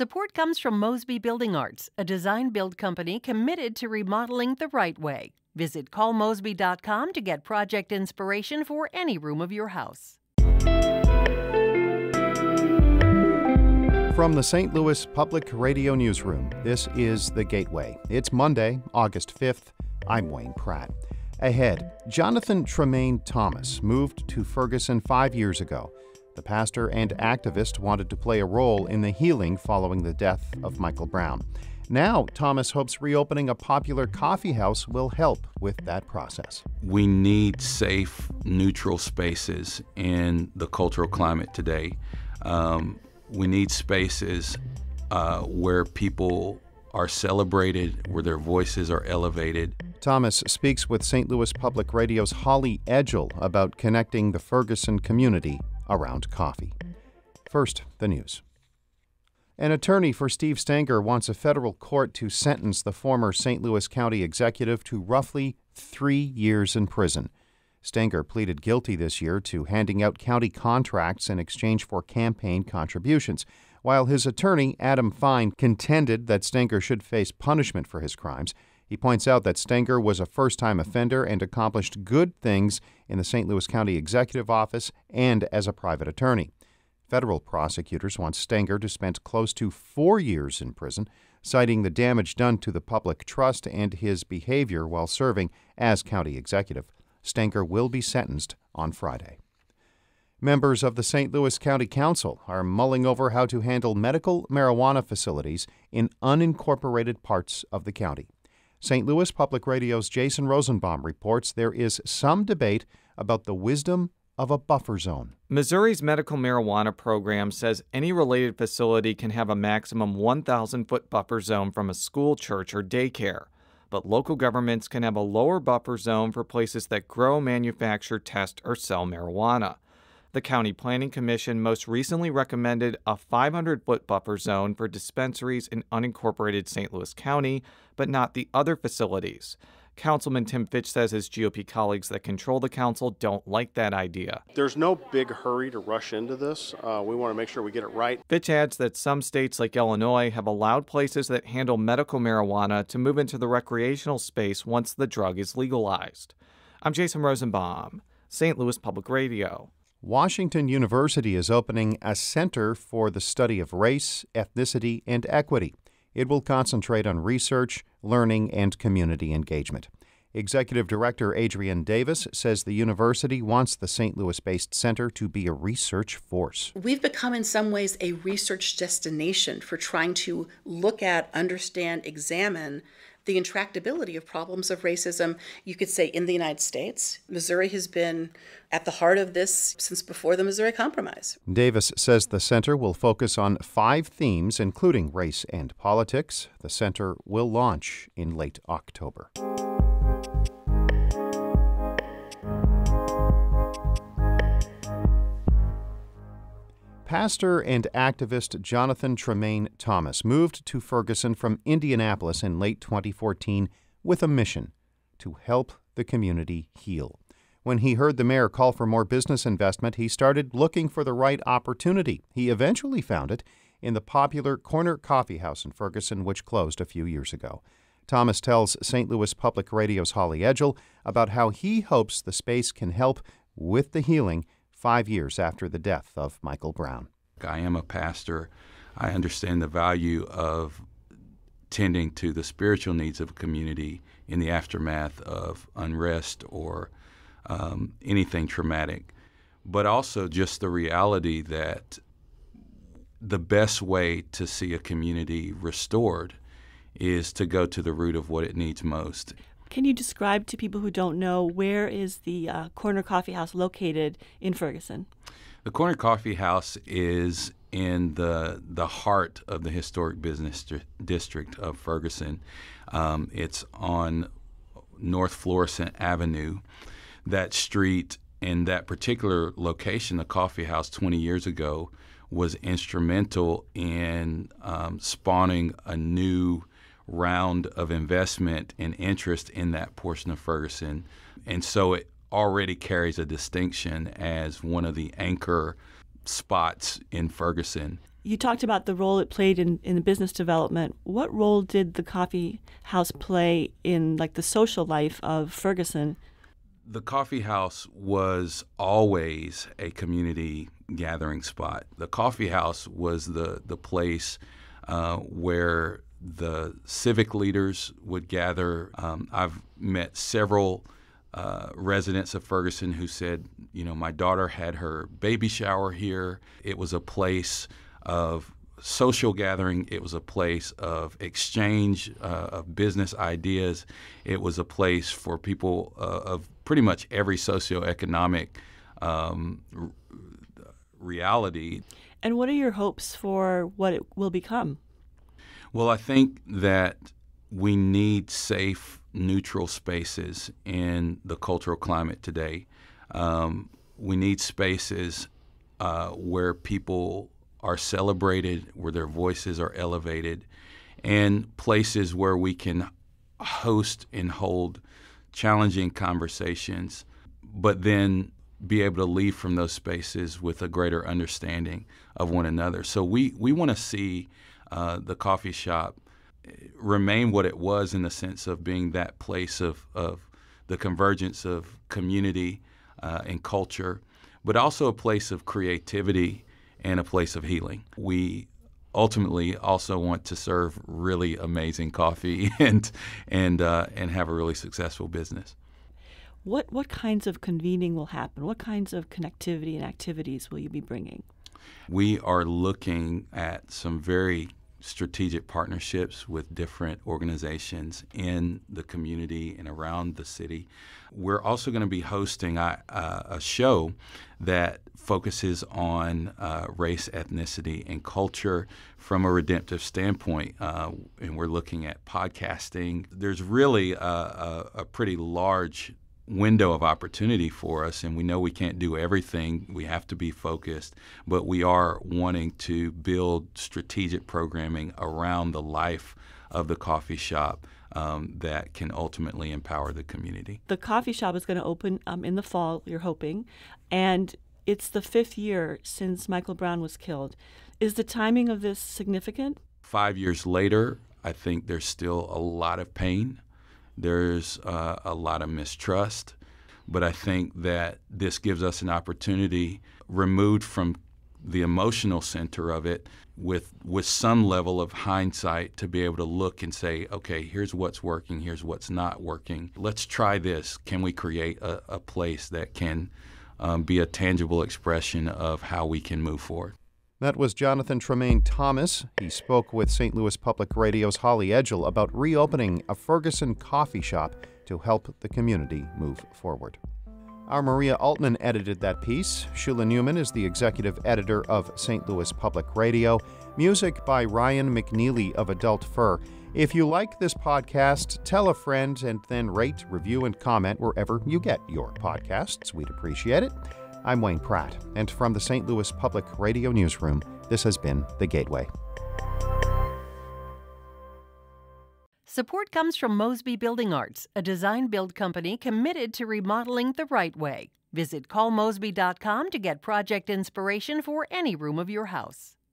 Support comes from Mosby Building Arts, a design-build company committed to remodeling the right way. Visit callmosby.com to get project inspiration for any room of your house. From the St. Louis Public Radio Newsroom, this is The Gateway. It's Monday, August 5th. I'm Wayne Pratt. Ahead, Jonathan Tremaine Thomas moved to Ferguson 5 years ago. The pastor and activist wanted to play a role in the healing following the death of Michael Brown. Now, Thomas hopes reopening a popular coffee house will help with that process. We need safe, neutral spaces in the cultural climate today. We need spaces where people are celebrated, where their voices are elevated. Thomas speaks with St. Louis Public Radio's Holly Edgell about connecting the Ferguson community around coffee. First, the news. An attorney for Steve Stenger wants a federal court to sentence the former St. Louis County executive to roughly 3 years in prison. Stenger pleaded guilty this year to handing out county contracts in exchange for campaign contributions, while his attorney, Adam Fine, contended that Stenger should face punishment for his crimes. He points out that Stenger was a first-time offender and accomplished good things in the St. Louis County Executive Office and as a private attorney. Federal prosecutors want Stenger to spend close to 4 years in prison, citing the damage done to the public trust and his behavior while serving as county executive. Stenger will be sentenced on Friday. Members of the St. Louis County Council are mulling over how to handle medical marijuana facilities in unincorporated parts of the county. St. Louis Public Radio's Jason Rosenbaum reports there is some debate about the wisdom of a buffer zone. Missouri's medical marijuana program says any related facility can have a maximum 1,000-foot buffer zone from a school, church, or daycare. But local governments can have a lower buffer zone for places that grow, manufacture, test, or sell marijuana. The County Planning Commission most recently recommended a 500-foot buffer zone for dispensaries in unincorporated St. Louis County, but not the other facilities. Councilman Tim Fitch says his GOP colleagues that control the council don't like that idea. There's no big hurry to rush into this. We want to make sure we get it right. Fitch adds that some states like Illinois have allowed places that handle medical marijuana to move into the recreational space once the drug is legalized. I'm Jason Rosenbaum, St. Louis Public Radio. Washington University is opening a center for the study of race, ethnicity, and equity. It will concentrate on research, learning, and community engagement. Executive Director Adrienne Davis says the university wants the St. Louis-based center to be a research force. We've become in some ways a research destination for trying to look at, understand, examine the intractability of problems of racism, you could say, in the United States. Missouri has been at the heart of this since before the Missouri Compromise. Davis says the center will focus on 5 themes, including race and politics. The center will launch in late October. Pastor and activist Jonathan Tremaine Thomas moved to Ferguson from Indianapolis in late 2014 with a mission to help the community heal. When he heard the mayor call for more business investment, he started looking for the right opportunity. He eventually found it in the popular Corner Coffee House in Ferguson, which closed a few years ago. Thomas tells St. Louis Public Radio's Holly Edgell about how he hopes the space can help with the healing 5 years after the death of Michael Brown. I am a pastor. I understand the value of tending to the spiritual needs of a community in the aftermath of unrest or anything traumatic, but also just the reality that the best way to see a community restored is to go to the root of what it needs most. Can you describe to people who don't know, where is the Corner Coffee House located in Ferguson? The Corner Coffee House is in the heart of the historic business district of Ferguson. It's on North Florissant Avenue. That street and that particular location, the coffee house 20 years ago, was instrumental in spawning a new round of investment and interest in that portion of Ferguson. And so it already carries a distinction as one of the anchor spots in Ferguson. You talked about the role it played in the business development. What role did the coffee house play in like the social life of Ferguson? The coffee house was always a community gathering spot. The coffee house was the place where the civic leaders would gather. I've met several residents of Ferguson who said, my daughter had her baby shower here. It was a place of social gathering. It was a place of exchange of business ideas. It was a place for people of pretty much every socioeconomic reality. And what are your hopes for what it will become? Well, I think that we need safe, neutral spaces in the cultural climate today. We need spaces where people are celebrated, where their voices are elevated, and places where we can host and hold challenging conversations, but then be able to leave from those spaces with a greater understanding of one another. So we want to see the coffee shop remain what it was in the sense of being that place of the convergence of community and culture, but also a place of creativity and a place of healing. We ultimately also want to serve really amazing coffee and have a really successful business. What kinds of convening will happen? What kinds of connectivity and activities will you be bringing? We are looking at some very strategic partnerships with different organizations in the community and around the city. We're also going to be hosting a show that focuses on race, ethnicity, and culture from a redemptive standpoint, and we're looking at podcasting. There's really a pretty large window of opportunity for us, and we know we can't do everything. We have to be focused, but we are wanting to build strategic programming around the life of the coffee shop that can ultimately empower the community. The coffee shop is going to open in the fall, you're hoping, and it's the 5th year since Michael Brown was killed. Is the timing of this significant? 5 years later, I think there's still a lot of pain. There's a lot of mistrust, but I think that this gives us an opportunity, removed from the emotional center of it, with some level of hindsight, to be able to look and say, okay, here's what's working, here's what's not working. Let's try this. Can we create a place that can be a tangible expression of how we can move forward? That was Jonathan Tremaine Thomas. He spoke with St. Louis Public Radio's Holly Edgell about reopening a Ferguson coffee shop to help the community move forward. Our Maria Altman edited that piece. Shula Newman is the executive editor of St. Louis Public Radio. Music by Ryan McNeely of Adult Fur. If you like this podcast, tell a friend and then rate, review, and comment wherever you get your podcasts. We'd appreciate it. I'm Wayne Pratt, and from the St. Louis Public Radio Newsroom, this has been The Gateway. Support comes from Mosby Building Arts, a design-build company committed to remodeling the right way. Visit callmosby.com to get project inspiration for any room of your house.